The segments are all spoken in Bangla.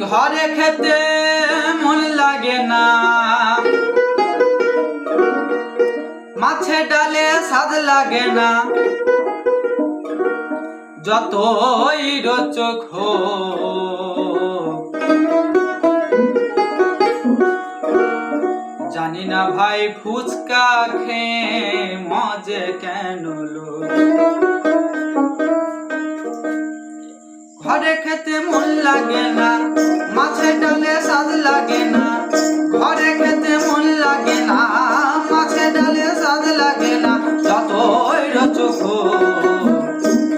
ঘরে খেতে মন লাগে না, মাছে ডালে স্বাদ লাগে না, যতই রোচক হোক। জানি না ভাই ফুচকা খেয়ে মজে কেন লোক। ঘরে খেতে মন লাগে না, মাছে ডালে স্বাদ লাগে না, ঘরে খেতে মন লাগে না, মাছে ডালে স্বাদ লাগে না, যতই রোচক হোক।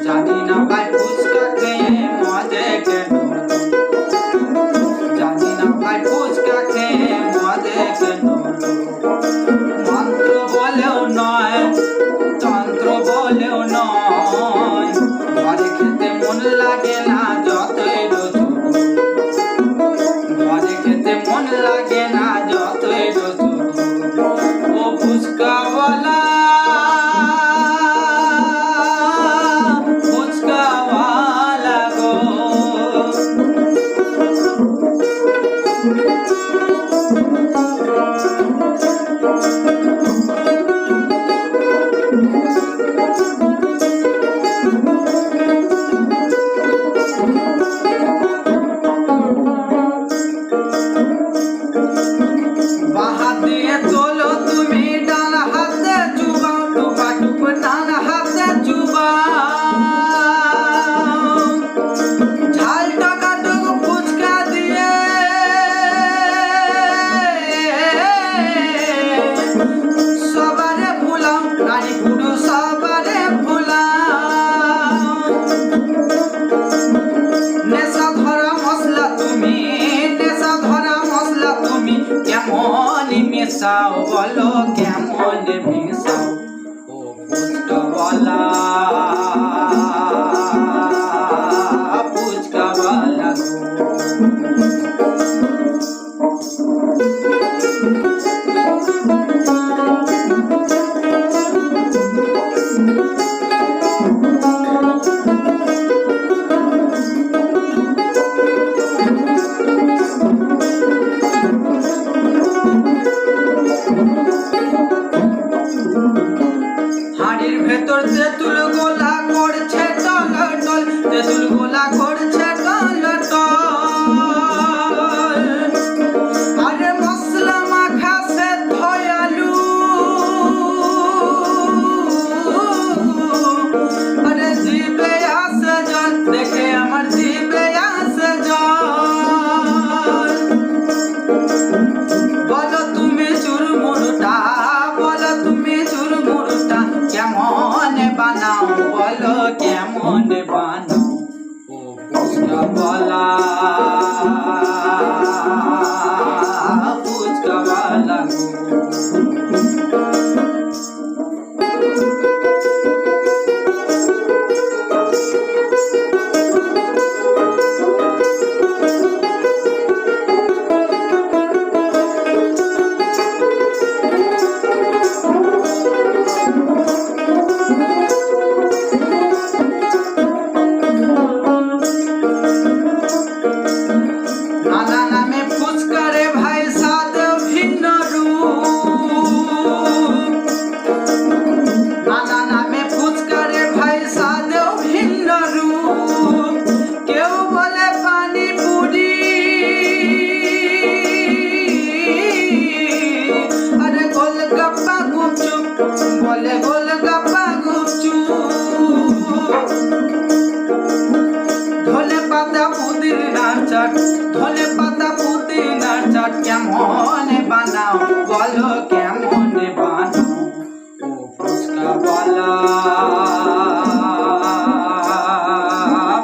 জানি না ভাই ফুচকা খেয়ে মজে কেন, জানি না ভাই ফুচকা খেয়ে মজে কেন। মন্ত্র বলেও নয়, তন্ত্র বলেও নয়, ঘরে খেতে মন লাগে না, যতই রোচক। ঘরে খেতে মন লাগে না, যতই রোচক। ও ফুচকাওয়ালা, ফুচকাওয়ালা গো, মেশাও বলো কেমন মেশাও। ও ফুচকাওয়ালা, ফুচকাওয়ালা গো, ভেতর তেঁতুল গোলা করছে টলটল, তেঁতুল গোলা করছে টলটল। আরে মশলা মাখা সেদ্ধ আলু, আরে জিভে আসে জল, দেখে আমার জিভে আসে জল। বলো তুমি চুরমুরটা, বলো তুমি চুরমুরটা কেমন বানাও, বলো কেমন বানাও। ও ফুচকাওয়ালা, ফুচকাওয়ালা গো, বলে গোলগাপ্পা গুপচুপ। ধনে পাতা পুদিনার চাট, ধনে পাতা পুদিনার চাট কেমন বানাও, বলো কেমন বানাও। ও ফুচকাওয়ালা,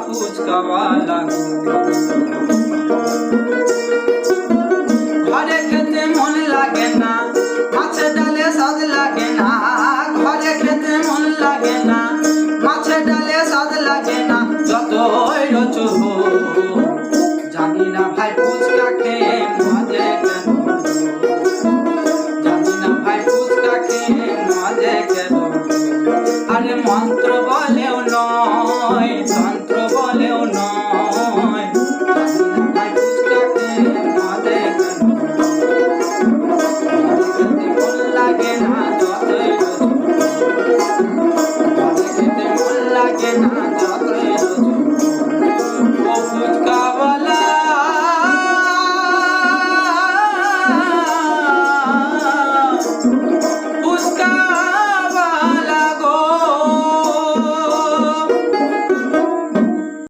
ফুচকাওয়ালা গো।